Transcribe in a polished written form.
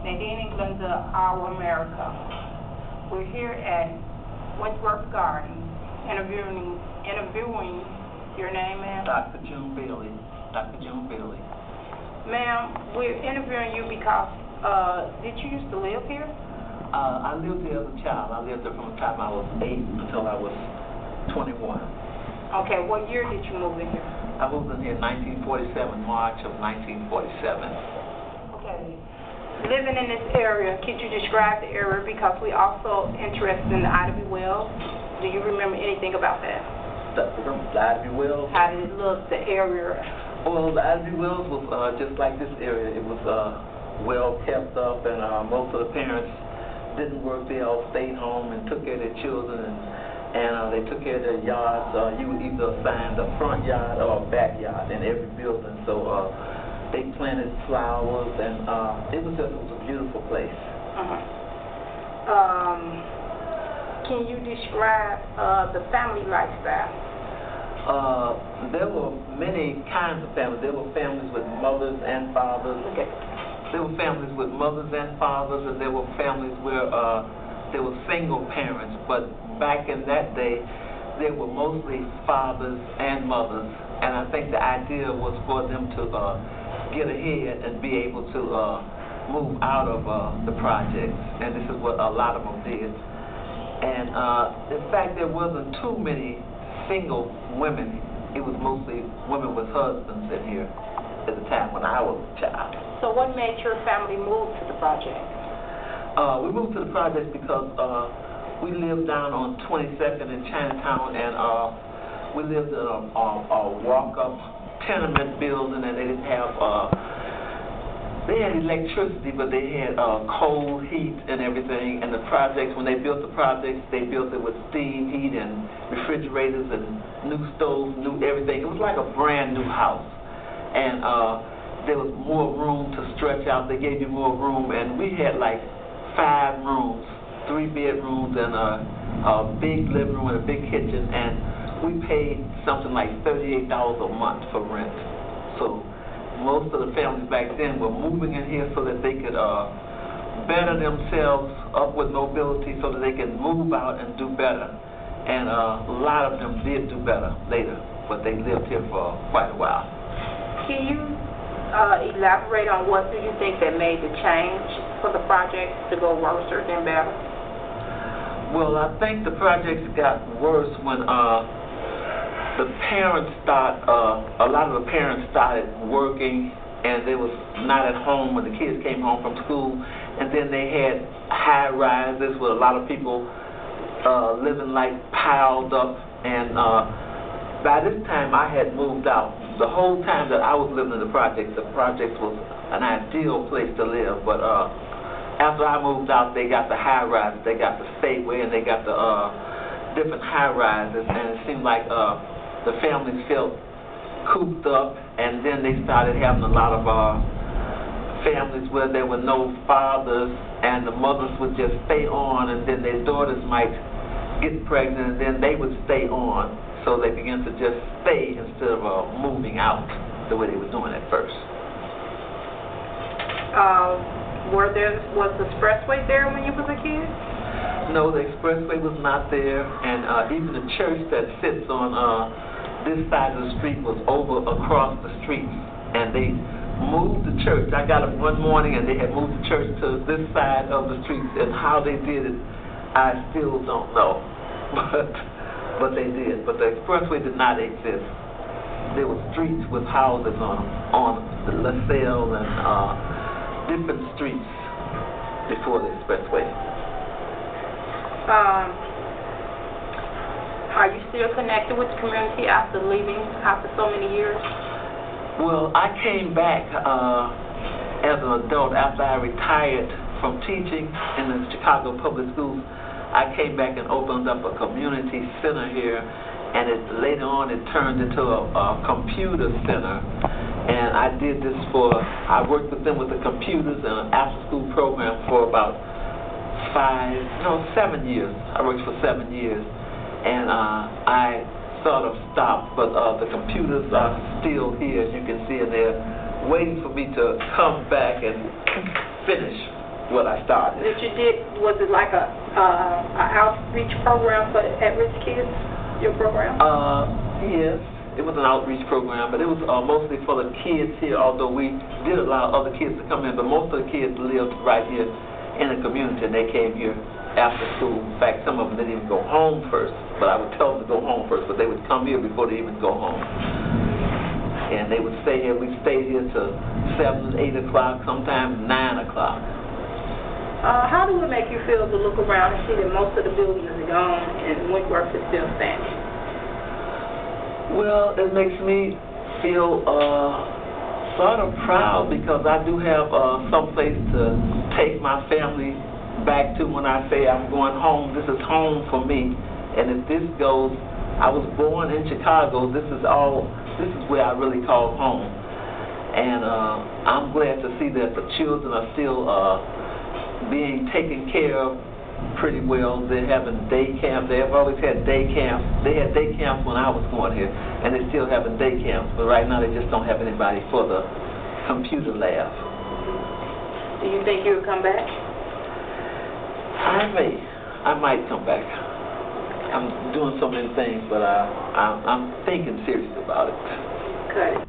Nadine Glenda, Our America. We're here at Wentworth Gardens interviewing your name, ma'am? Dr. June Bailey. Dr. June Bailey. Ma'am, we're interviewing you because, did you used to live here? I lived here as a child. I lived there from the time I was 8 until I was 21. Okay, what year did you move in here? I moved in here in 1947, March of 1947. Okay. Living in this area, could you describe the area, because we also interested in the Ivy Wells? Do you remember anything about that? The Ivy Wells? How did it look, the area? Well, the Ivy Wells was just like this area. It was well kept up, and most of the parents didn't work. They all stayed home and took care of their children, and they took care of their yards. You would either assign the front yard or a backyard in every building. So they planted flowers, and it was a beautiful place. Can you describe the family lifestyle? There were many kinds of families. There were families with mothers and fathers. Okay. There were families with mothers and fathers, and there were families where there were single parents. But back in that day, there were mostly fathers and mothers, and I think the idea was for them to get ahead and be able to move out of the projects, and this is what a lot of them did. And in fact, there wasn't too many single women. It was mostly women with husbands in here at the time when I was a child. So what made your family move to the project? We moved to the project because we lived down on 22nd in Chinatown, and we lived in a walk-up tenement building, and they didn't have, they had electricity, but they had coal heat and everything. And the projects, when they built the projects, they built it with steam heat and refrigerators and new stoves, new everything. It was like a brand new house. And there was more room to stretch out. They gave you more room, and we had like 5 rooms, 3 bedrooms, and a big living room and a big kitchen, and we paid something like $38 a month for rent. So most of the families back then were moving in here so that they could better themselves, upward mobility, so that they could move out and do better. And a lot of them did do better later, but they lived here for quite a while. Can you elaborate on what do you think that made the change for the project to go worse than better? Well, I think the projects got worse when the parents a lot of the parents started working, and they was not at home when the kids came home from school, and then they had high rises with a lot of people living like piled up, and by this time I had moved out. The whole time that I was living in the project was an ideal place to live, but after I moved out, they got the high rises, they got the Stateway, and they got the different high rises, and it seemed like the families felt cooped up, and then they started having a lot of families where there were no fathers, and the mothers would just stay on, and then their daughters might get pregnant, and then they would stay on. So they began to just stay instead of moving out the way they were doing at first. Was the expressway there when you was a kid? No, the expressway was not there, and even the church that sits on this side of the street was over across the street, and they moved the church. I got up one morning, and they had moved the church to this side of the street, and how they did it, I still don't know. But they did. But the expressway did not exist. There were streets with houses on the LaSalle and different streets before the expressway. Are you still connected with the community after leaving, after so many years? Well, I came back as an adult after I retired from teaching in the Chicago Public Schools. I came back and opened up a community center here, and later on it turned into a computer center. And I did this I worked with them with the computers and an after-school program for about 7 years. I worked for 7 years, and I sort of stopped, but the computers are still here, as you can see, and they're waiting for me to come back and finish what I started. That you did, was it like a outreach program for at-risk kids, your program? Yes, it was an outreach program, but it was mostly for the kids here, although we did allow other kids to come in, but most of the kids lived right here in the community, and they came here after school. In fact, some of them didn't even go home first, but I would tell them to go home first, but they would come here before they even go home. And they would stay here. We stayed here till 7, 8 o'clock, sometimes 9 o'clock. How do it make you feel to look around and see that most of the buildings are gone and Wentworth is still standing? Well, it makes me feel sort of proud because I do have some place to take my family back to when I say I'm going home. This is home for me. And if this goes, I was born in Chicago. This is where I really call home. And I'm glad to see that the children are still being taken care of pretty well. They're having day camps. They have always had day camps. They had day camps when I was going here, and they're still having day camps. But right now they just don't have anybody for the computer lab. Do you think you'll come back? I might come back. I'm doing so many things, but I'm thinking seriously about it. Okay.